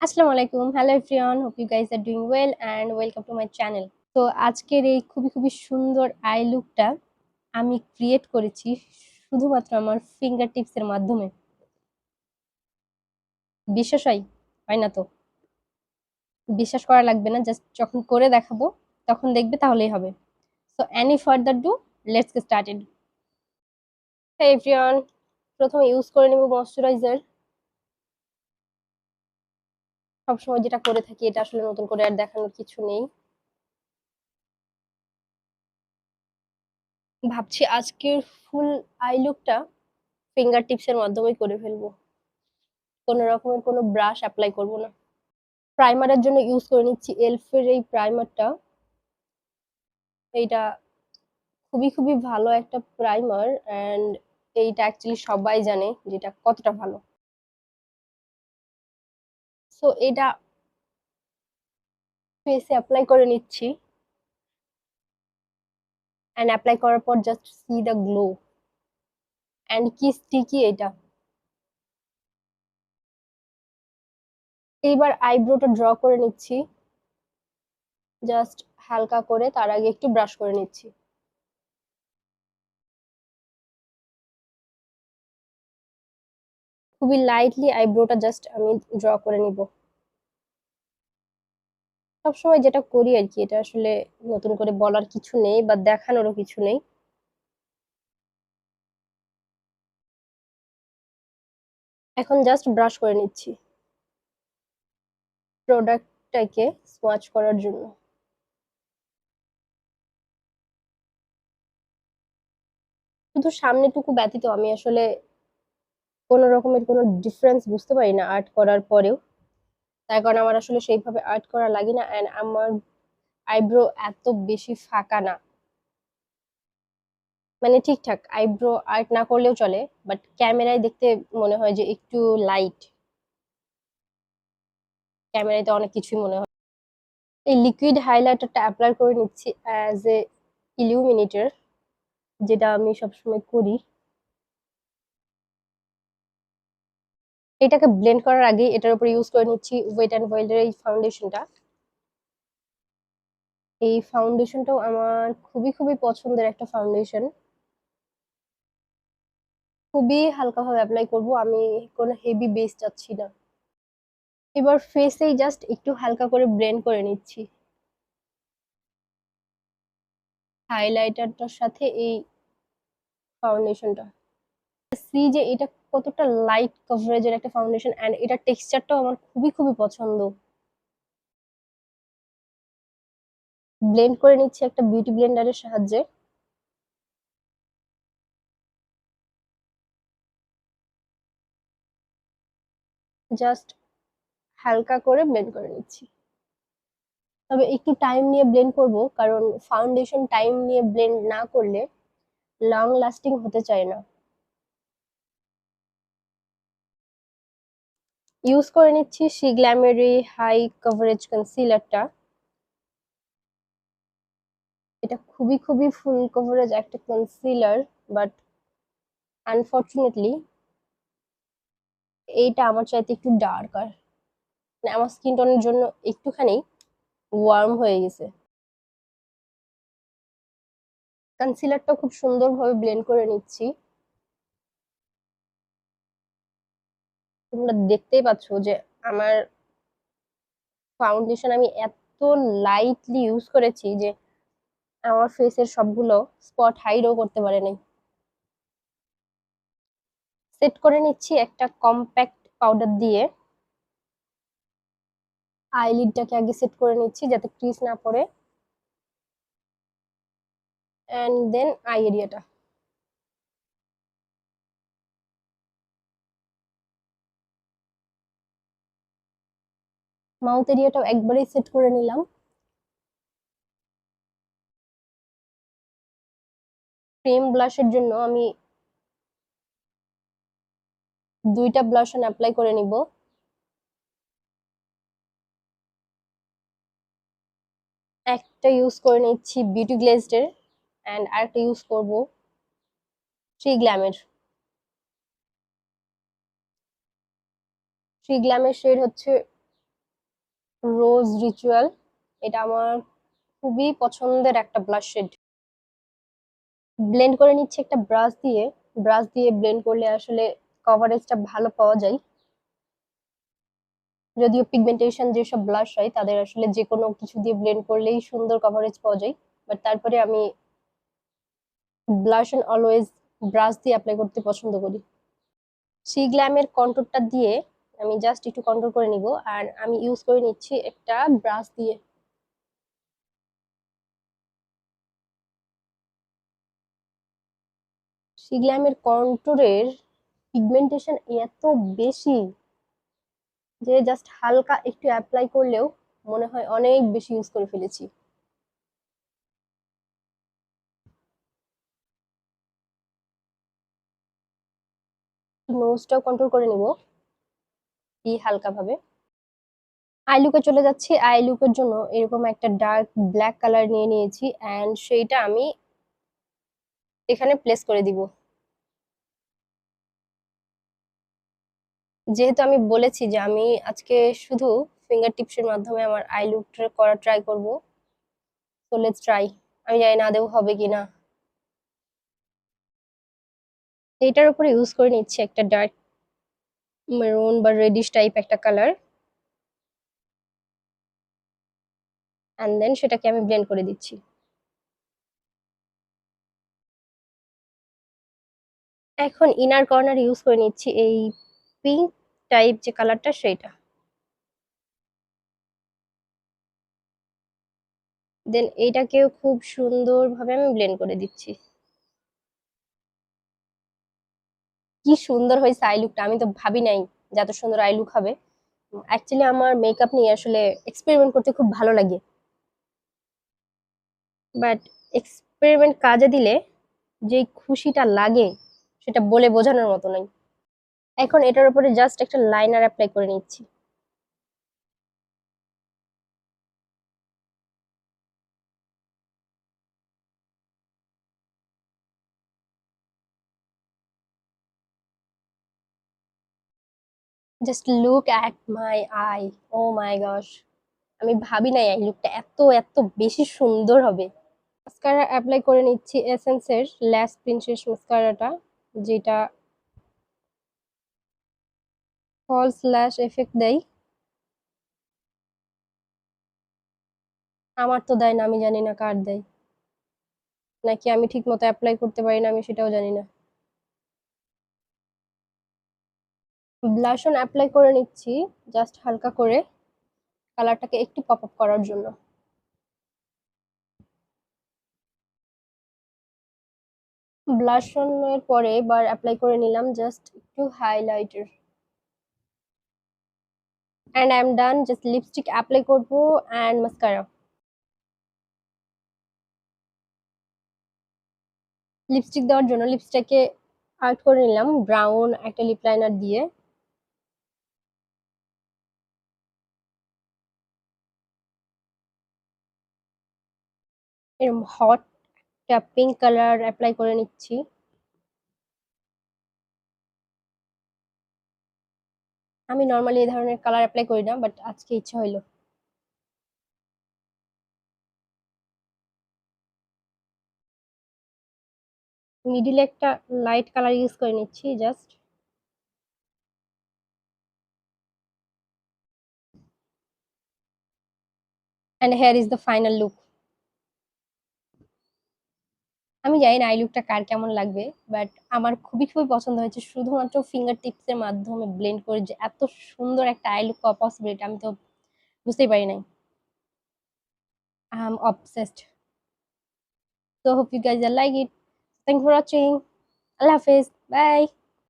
আসসালামু আলাইকুম। Hello everyone, hope you guys are doing well and welcome to my channel. তো আজকের এই খুবই সুন্দর আই লুকটা আমি ক্রিয়েট করেছি শুধুমাত্র আমার ফিঙ্গার টিপস এর মাধ্যমে। বিশ্বাস হয় না তো? বিশ্বাস করা লাগবে না, জাস্ট যখন করে দেখাবো তখন দেখবে, তাহলেই হবে। So any further do, let's get started. Hey everyone, প্রথমে ইউজ করে নেব ময়শ্চারাইজার। সবসময় যেটা করে থাকি, এটা আসলে নতুন করে আর দেখানোর কিছু নেই। ভাবছি আজকের ফুল আই লুকটা ফিঙ্গার টিপস এর মাধ্যমেই করে ফেলবো, কোনো রকমের কোনো ব্রাশ অ্যাপ্লাই করব না। প্রাইমারের জন্য ইউজ করে নিচ্ছি এলফের এই প্রাইমারটা। এইটা খুবই ভালো একটা প্রাইমার, এন্ড এইটা অ্যাকচুয়ালি সবাই জানে যেটা কতটা ভালো। সো এটা ফেসে অ্যাপ্লাই করে নিচ্ছি, এন্ড অ্যাপ্লাই করার পর just see the glow. And কি স্টিকি এটা। এইবার আইব্রোটা ড্র করে নিচ্ছি, জাস্ট হালকা করে, তার আগে একটু ব্রাশ করে নিচ্ছি। খুবই লাইটলি আইব্রোটা জাস্ট আমি ড্র করে নিব। সবসময় যেটা করি আর কি, এটা আসলে নতুন করে বলার কিছু নেই বা দেখানোরও কিছু নেই। এখন জাস্ট ব্রাশ করে নিচ্ছি প্রোডাক্টটাকে সোয়াচ করার জন্য। শুধু সামনেটুকু ব্যতীত আমি আসলে কোনো রকমের কোনো ডিফারেন্স বুঝতে পারি না আর্ট করার পরেও। তার কারণ আমার আসলে সেইভাবে আর্ট করা লাগে না, এন্ড আমার আইব্রো এত বেশি ফাঁকা না। মানে ঠিকঠাক আইব্রো আর্ট না করলেও চলে, বাট ক্যামেরায় দেখতে মনে হয় যে একটু লাইট। ক্যামেরায় তো অনেক কিছুই মনে হয়। এই লিকুইড হাইলাইটারটা অ্যাপ্লাই করে নিচ্ছি অ্যাজ এ ইলুমিনেটর, যেটা আমি সবসময় করি। এটাকে ব্লেন্ড করার আগে এটার উপর ইউজ করে নিচ্ছি ওয়েট অ্যান্ড ওয়াইল্ডের এই ফাউন্ডেশনটা। এই ফাউন্ডেশনটাও আমার খুবই পছন্দের একটা ফাউন্ডেশন। খুবই হালকাভাবে অ্যাপ্লাই করব, আমি কোনো হেভি বেস চাচ্ছি না। এবার ফেসেই জাস্ট একটু হালকা করে ব্লেন্ড করে নিচ্ছি হাইলাইটারটার সাথে এই ফাউন্ডেশনটা। সি যে এটা কতটা লাইট কভারেজের একটা ফাউন্ডেশন, এন্ড এটার টেক্সচারটাও আমার খুবই পছন্দ। ব্লেন্ড করে নিচ্ছি একটা বিউটি ব্লেন্ডারের সাহায্যে। জাস্ট হালকা করে ব্লেন্ড করে নিচ্ছি। তবে একটু টাইম নিয়ে ব্লেন্ড করব, কারণ ফাউন্ডেশন টাইম নিয়ে ব্লেন্ড না করলে লং লাস্টিং হতে চায় না। ইউজ করে নিচ্ছি সি গ্ল্যামের এই হাই কভারেজ কনসিলারটা। এটা খুবই ফুল কভারেজ একটা কনসিলার, বাট আনফরচুনেটলি এইটা আমার চাইতে একটু ডার্কার, মানে আমার স্কিন টোনের জন্য একটুখানি ওয়ার্ম হয়ে গেছে। কনসিলারটা খুব সুন্দরভাবে ব্লেন্ড করে নিচ্ছি। তোমরা দেখতেই পাচ্ছ যে আমার ফাউন্ডেশন আমি এত লাইটলি ইউজ করেছি যে আমার ফেসের সবগুলো স্পট হাইডও করতে পারে নাই। সেট করে নিচ্ছি একটা কম্প্যাক্ট পাউডার দিয়ে। আইলিডটাকে আগে সেট করে নিচ্ছি যাতে ক্রিজ না পড়ে, এন্ড দেন আই এরিয়াটা। মাউথ এরিয়াটাও একবারেই সেট করে নিলাম। ক্রিম ব্লাশের জন্য আমি দুইটা ব্লাশ অ্যাপ্লাই করে নিব। একটা ইউজ করে নিচ্ছি বিউটি গ্লেজড-এর, এন্ড আরেকটা ইউজ করব ট্রি গ্ল্যামের। ট্রি গ্ল্যামের শেড হচ্ছে রোজ রিচুয়াল, এটা আমার খুবই পছন্দের একটা ব্লাশ শেড। ব্লেন্ড করে নিচ্ছি একটা ব্রাশ দিয়ে ব্লেন্ড করলে আসলে কভারেজটা ভালো পাওয়া যায়। যদিও পিগমেন্টেশন যেসব ব্লাশ হয় তাদের আসলে যে কোনো কিছু দিয়ে ব্লেন্ড করলেই সুন্দর কভারেজ পাওয়া যায়, বাট তারপরে আমি ব্লাশ অ্যান্ড অলওয়েজ ব্রাশ দিয়ে অ্যাপ্লাই করতে পছন্দ করি। সি গ্ল্যামের কন্টুরটা দিয়ে আমি জাস্ট একটু কন্ট্রোল করে নিব, আর আমি ইউজ করে নিচ্ছি একটা ব্রাশ দিয়ে। সি গ্ল্যামের কন্টুরের পিগমেন্টেশন এত বেশি যে জাস্ট হালকা একটু অ্যাপ্লাই করলেও মনে হয় অনেক বেশি ইউজ করে ফেলেছি। নোজটাও কন্ট্রোল করে নিব এই হালকা ভাবে। আই লুকে চলে যাচ্ছি। আই লুকের জন্য এরকম একটা ডার্ক ব্ল্যাক কালার নিয়ে নিয়েছি, অ্যান্ড সেইটা আমি এখানে প্লেস করে দিব। যেহেতু আমি বলেছি যে আমি আজকে শুধু ফিঙ্গার টিপসের মাধ্যমে আমার আই লুকটা করা ট্রাই করব, সো লেটস ট্রাই। আমি জানি না আদৌ হবে কিনা। এইটার উপরে ইউজ করে নিচ্ছি একটা ডার্ক মেরুন বা রেডিশ টাইপ একটা কালার, অ্যান্ড দেন সেটাকে আমি ব্লেন্ড করে দিচ্ছি। এখন ইনার কর্নার ইউজ করে নিচ্ছি এই পিঙ্ক টাইপ যে কালারটা সেইটা, দেন এইটাকেও খুব সুন্দরভাবে আমি ব্লেন্ড করে দিচ্ছি। কি সুন্দর হয়েছে আই লুকটা! আমি তো ভাবি নাই যে এত সুন্দর আই লুক হবে। অ্যাকচুয়ালি আমার মেকআপ নিয়ে আসলে এক্সপেরিমেন্ট করতে খুব ভালো লাগে, বাট এক্সপেরিমেন্ট কাজে দিলে যে খুশিটা লাগে সেটা বলে বোঝানোর মতো নয়। এখন এটার উপরে জাস্ট একটা লাইনার অ্যাপ্লাই করে নিচ্ছি। Just look at my eye, oh my gosh! আমি ভাবি নাই এই লুকটা এত এত বেশি সুন্দর হবে। মাস্কারা অ্যাপ্লাই করে নিচ্ছি এসেন্সের ল্যাশ প্রিন্সেস মাস্কারাটা, যেটা ফলস ল্যাশ এফেক্ট দেয়। আমার তো দেয় না, আমি জানি না কার দেয়, নাকি আমি ঠিক মতো অ্যাপ্লাই করতে পারি না, আমি সেটাও জানি না। ব্লাশ অন অ্যাপ্লাই করে নিচ্ছি জাস্ট হালকা করে, কালারটাকে একটু পপ আপ করার জন্য। ব্লাশ অন এর পরে এবার অ্যাপ্লাই করে নিলাম জাস্ট একটু highlighter, and I am done. Just lipstick apply করবো অ্যান্ড মাস্কারা। লিপস্টিক দেওয়ার জন্য লিপস্টিকে আর্ট করে নিলাম ব্রাউন একটা লিপ লাইনার দিয়ে। এরকম হট একটা পিঙ্ক কালার অ্যাপ্লাই করে নিচ্ছি। আমি নর্মালি এই ধরনের কালার অ্যাপ্লাই করি না, বাট আজকে ইচ্ছা হইলো। মিডিলে একটা লাইট কালার ইউজ করে নিচ্ছি just. And hair is the final look. আমি জানি না আই লুকটা কার কেমন লাগবে, বাট আমার খুবই খুবই পছন্দ হয়েছে। শুধুমাত্র ফিঙ্গার টিপস এর মাধ্যমে ব্লেন্ড করে যে এত সুন্দর একটা আই লুক পাওয়া পসিবল, এটা আমি তো বুঝতেই পারি নাই। I am obsessed. So hope you guys are like it. Thanks for watching. Allah Hafiz. Bye.